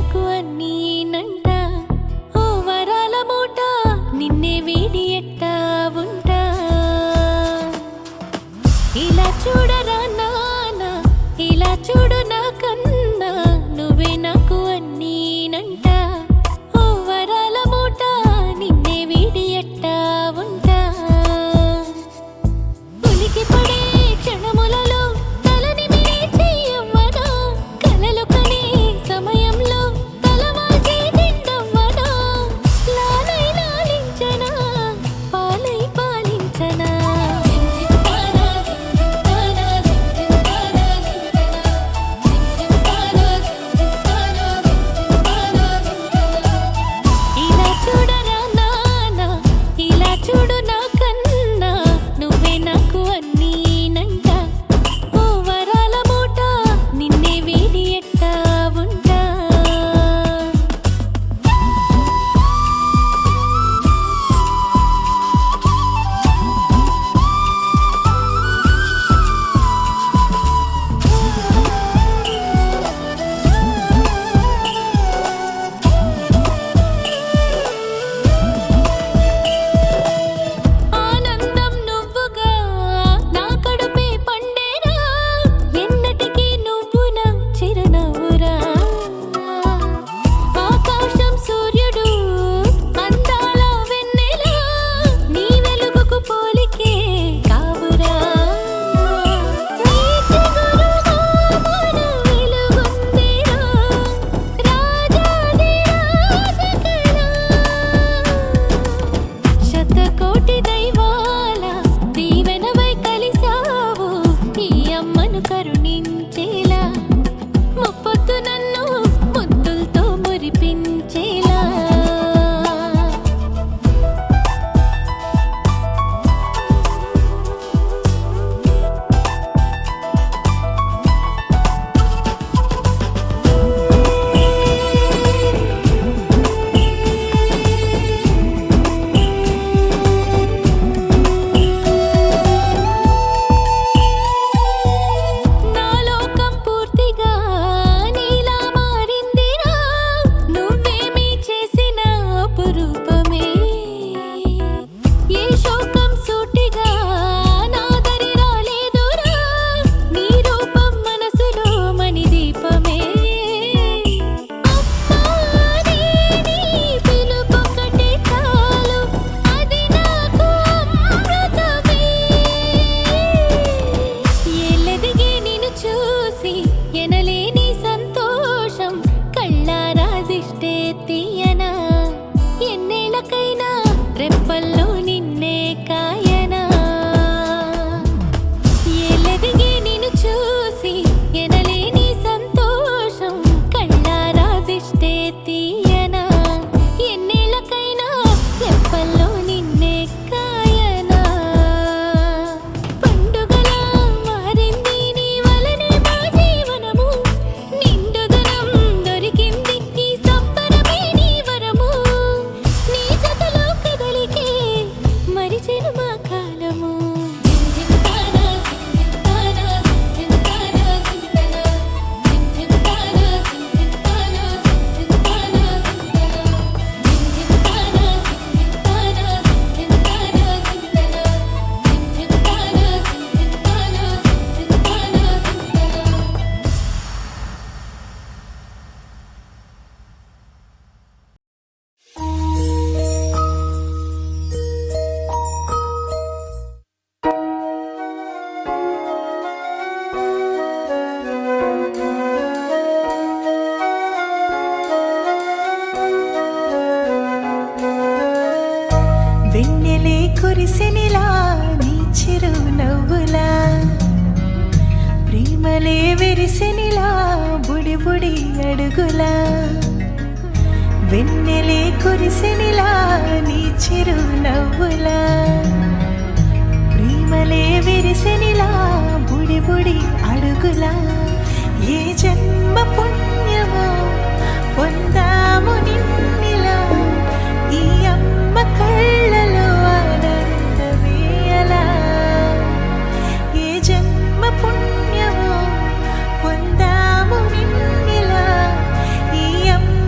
నాకు అన్నీనంట ఓ వరాల మూట నిన్నే వీడి ఎట్టా ఉంటా ఇలా చూడరా నాన్న ఇలా చూడు నా కన్నా నువ్వే నాకు అన్నీనంట ఓ వరాల మూట నిన్నే వీడి ఎట్టా ఉంటా ఉలికి పడే క్షణములలో తలని మించి అవ్వనా కలలు కనే సమయంలో తలవాల్చి తిండవ్వనా లాలై లాలించనా పాలై పాలించనా ఇలా చూడరా నాన్న ఇలా చూడు నా కన్నా నువ్వే నాకు అన్నీనంట ఓ వరాల మూట నిన్నే వీడి ఎట్టా ఉంటా ఆనందం నువ్వుగా నా కడుపే పండేరా ఎన్నటికీ నువ్వు నా చిరునవ్వురా ఆకాశం సూర్యుడు అందాల వెన్నెల నీ వెలుగుకు పోలికే కావురా నీ చిగురుగా మన వెలుగుందిరా రాజాది రాజకళ శతకోటి దైవాల దీవెనవై కలిసావు ఈ అమ్మను కరుణించేలా ముప్పొద్దు నన్ను ముద్దులతో మురిపించేలా నా లోకం పూర్తిగా నీలా మారిందిరా నువ్వేమీ చేసిన అపురూపమే ఏ శోకం సూటిగా నా దరి రాలేదురా నీ రూపం మనసులో మణి దీపమే అమ్మాని నీ పిలుపొకటే చాలు అది నాకు అమృతమే ఎల్లెదిగే నిన్ను చూసి ఎనలేని సంతోషం కళ్ళారా దిష్టే తీయనా ఎన్నేళ్ళకైనా రెప్పల్లో నిన్నే కాయనా ఎల్లెదిగే నిన్ను చూసి ఎనలేని సంతోషం కళ్ళారా దిష్టే తీయనా ఎన్నేళ్ళకైనా రెప్పల్లో నిన్నే కాయనా పండుగలా మారింది నీ వలనే మా జీవనము నిండుదనం దొరికింది ఈ సంబరమే నీ వరము నీ జతలో కదలికే మరిచెను మా కాలము వెన్నెలే కురిసెనిలా నీ చిరునవ్వులా ప్రేమలే విరిసెనిలా బుడి బుడి అడుగులా వెన్నెలే కురిసెనిలా నీ చిరునవ్వులా ప్రేమలే విరిసెనిలా బుడి బుడి అడుగులా ఏ జన్మ పుణ్యమో పొందాము నిన్నిలా ఈ అమ్మ కళ్ళలో ఆనందమే అలా ఏ జన్మ పుణ్యమో పొందాము నిన్నిలా ఈ అమ్మ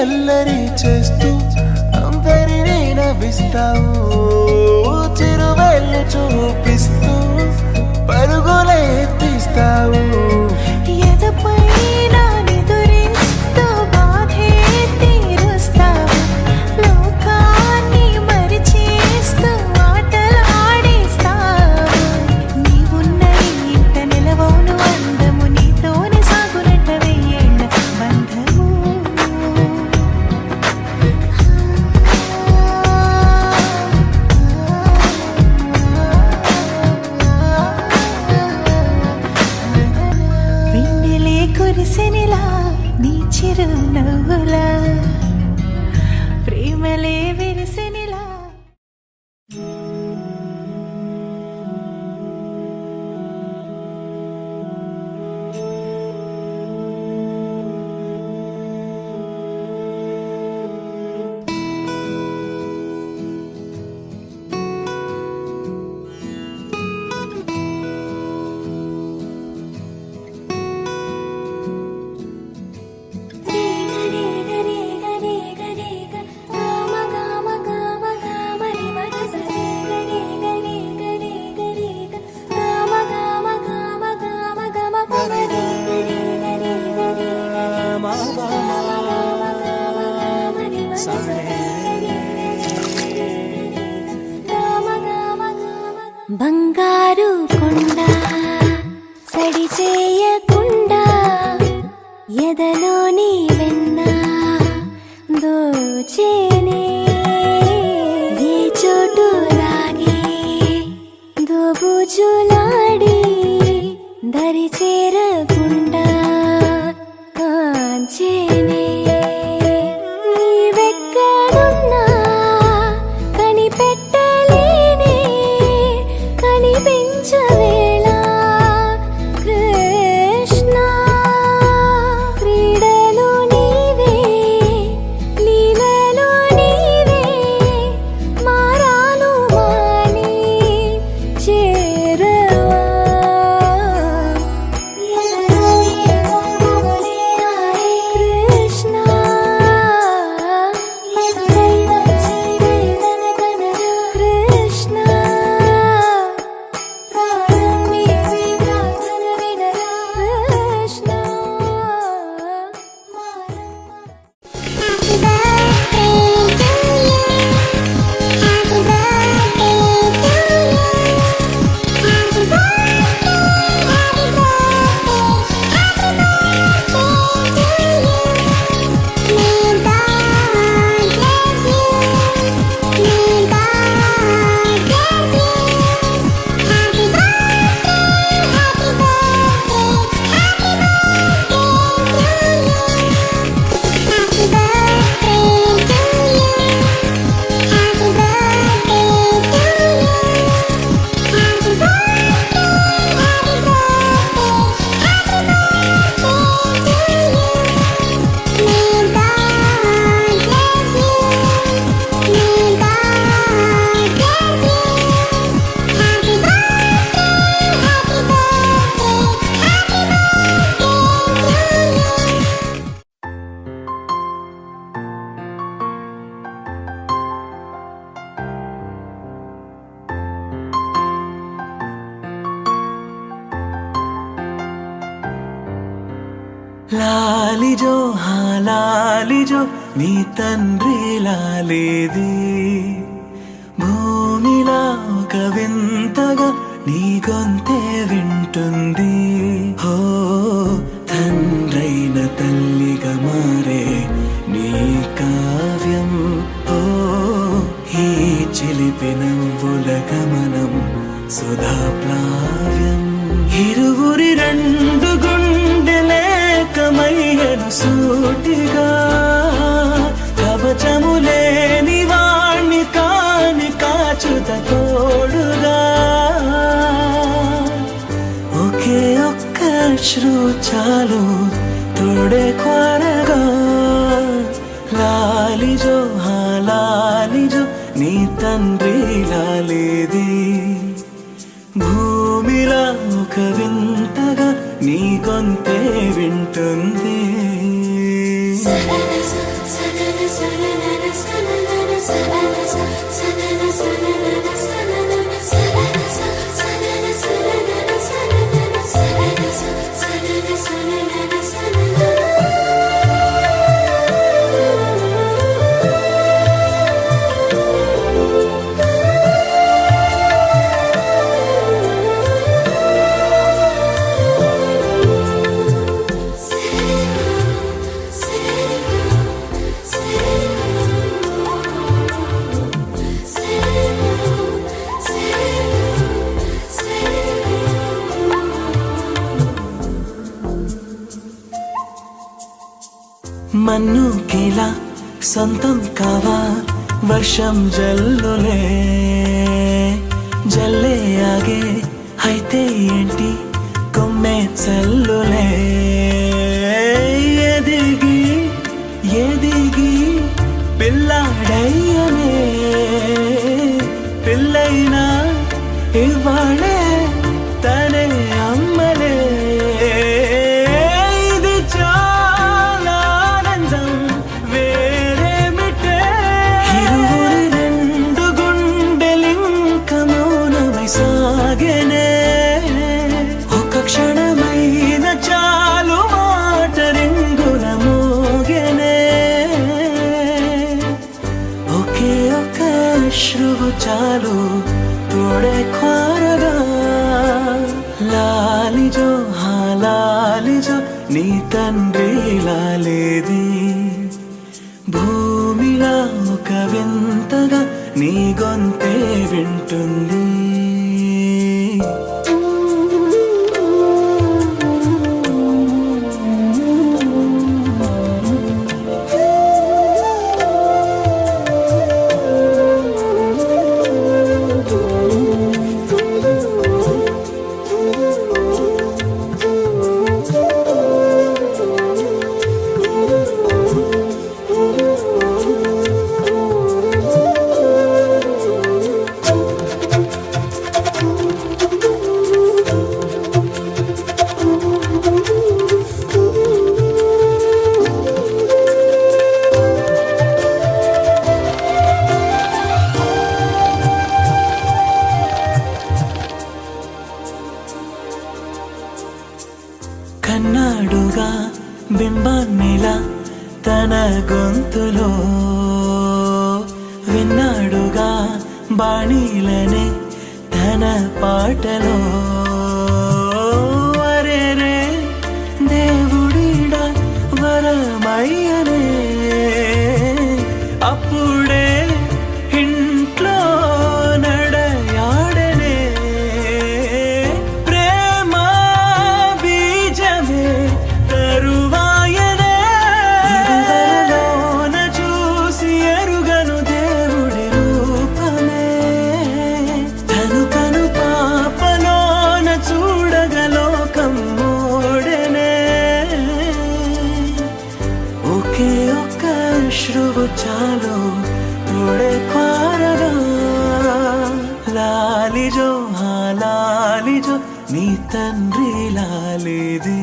అల్లరి చేస్తూ అందరినీ నవ్విస్తావు చిరువేళ్ళు చూపిస్తూ పరుగులే తీస్తావు ఎదపై నిదురిస్తూ బాధే తీరుస్తావు లోకాన్ని మరిచేస్తూ ఆటలు ఆడిస్తావు నీవున్న ఇంత నిలవవును అందము నీతోనే సాగునట్ట వెయ్యేళ్ళ బంధము వెన్నెలే కురిసెనిలా నీ చిరునవ్వులా ప్రేమలే విరిసెనిలా బంగారు కొండ సడి చేయకుండా ఎదలోని వెన్న దోచేనే ఏ చోటు లాగే దోబుజులాడి దరి చేరకుండా కాంచేనే నీవెక్కడున్నా కనిపెట్టలేనే కనిపించవేళ కృష్ణ క్రీడలు నీవే లీలలు నీవే మారాలు మాని చేరవా కృష్ణ కృష్ణ లాలిజో లాలిజో నీ తండ్రి లాలేది భూమిలా ఒక వింతగా నీ గొంతే వింటుంది హో తండ్రైన తల్లిగా మారే నీ కావ్యం ఓ ఈ చిలిపి నవ్వుల గమనం సుధా ప్లావ్యం ఇరువురి రెండు గుండెలేకమయ్యను సూటిగా కవచములేని వాణ్ణి కాని కాచుత తోడుగా ఒకే ఒక్క అశ్రు చాలు తోడే కొరగా లాలిజో లాలిజో నీ తండ్రి లాలేది భూమిలా ఒక వింతగా నీ గొంతే వింటుంది సరళ మన్నుకిలా సొంతం కావా వర్షం జల్లులే జల్లే ఆగే అయితే ఏంటి కొమ్మే చల్లులే ఎదిగి ఎదిగి పిల్లాడయ్యనే పిల్లైనా ఇవాళే తనే అమ్మలే ఇది చాలా ఆనందం వేరేమిటే ఇరువురి రెండు గుండెలింక మౌనమై సాగెనే ఒక క్షణమైన చాలు మాట రింగుల మోగెనే ఒకే ఒక అశ్రువు చాలు తోడే ఖ్వారగా లాలిజో లాలిజో నీ తండ్రి లాలేది భూమిలా ఒక వింతగా నీ గొంతే వింటుంది కన్నాడుగా బింబాన్నిలా తన గొంతులో విన్నాడుగా బాణీలనే తన పాటలో వరేరే దేవుడిడా వరమయ్యనే అప్పుడే ఇంట్లో నడయాడనే ప్రేమ బీజమే తరువాయనే ఇరువలోన చూసి ఎరుగను దేవుడి రూపమే తను కను పాపలోన చూడగలోకం మోడెనే ఒకే ఒక్క అశ్రువు చాలు తోడే ఖ్వారగా లాలిజో లాలిజో నీ తండ్రి లాలేది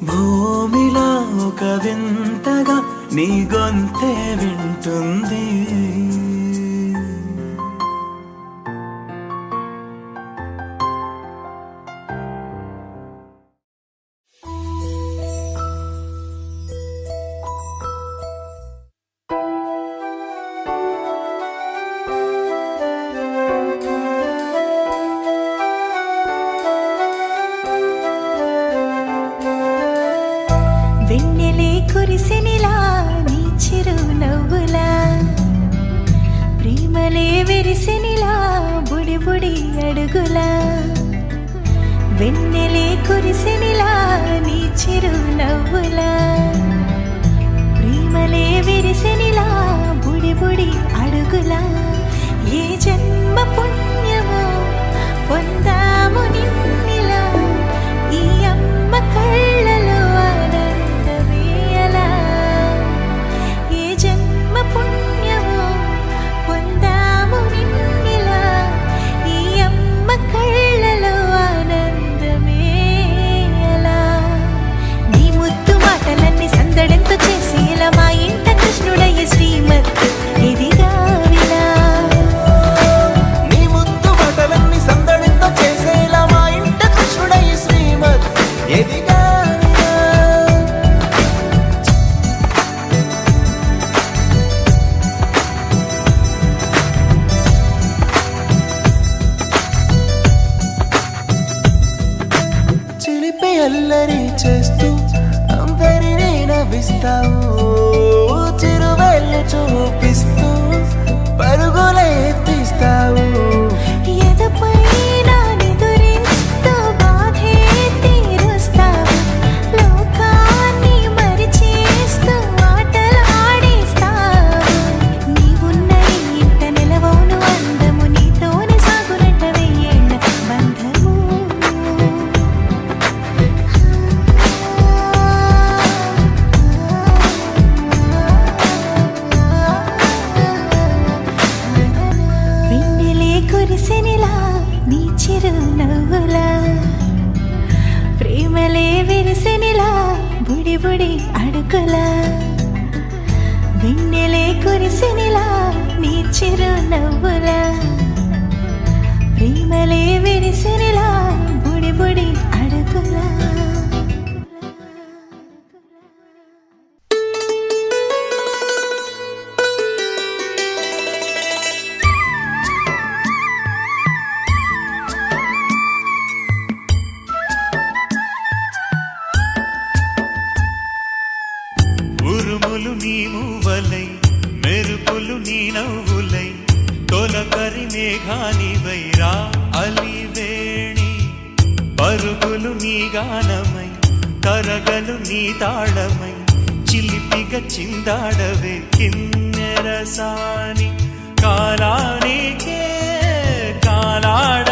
భూమిలా ఒక వింతగా నీ గొంతే వింటుంది వెన్నెలే కురిసెనిలా నీ చిరు నవ్వులా ప్రేమలే విరిసెనిలా బుడి బుడి అడుగులా వెన్నెలే కురిసెనిలా నీ చిరు నవ్వులా ప్రేమలే విరిసెనిలా బుడి బుడి అడుగులా ఏ జన్మ పుణ్యమో పొందాము నిన్నిలా ఈ అమ్మ కళ్ళలో ఆనందమేయలా ఏ జన్మ పుణ్యమో పొందాము నిన్నిలా ఈ అమ్మ కళ్ళలో ఆనందమేయలా నీ ముద్దు మాటలన్నీ సందడెంతో చేసి ఇలా మా ఇంట కృష్ణుడయ్య శ్రీమత్ ఎదిగా విలా నీ ముద్దు మాటలన్నీ సందడితో చేసేలా మా ఇంట కృష్ణుడయ్య శ్రీమత్ ఎదిగా చిలిపి అల్లరి చేస్తూ అందరినీ నవ్విస్తావు చిరువెళ్ళు చూపిస్తూ పరుగులే ఎత్తిస్తావు ఎదపై నా నిదురిస్తూ బాధే తీరుస్తావు లోకాన్ని మరిచేస్తూ బుడి బుడి అడుగులా వెన్నెలే కురిసినిలా నీ చిరు నవ్వులా ప్రేమలే విరిసినిలా బుడి బుడి అడుగులా ఉరుములు నీ మూవలై మెరుపులు నీ నవ్వులై తొలకరి మేఘానివై రా అలివేణి పరుగులు నీ గానమై కరగలు నీ తాళమై చిలిపిగ చిందాడవే కిన్నెరసాని కాలానికే కాలాడ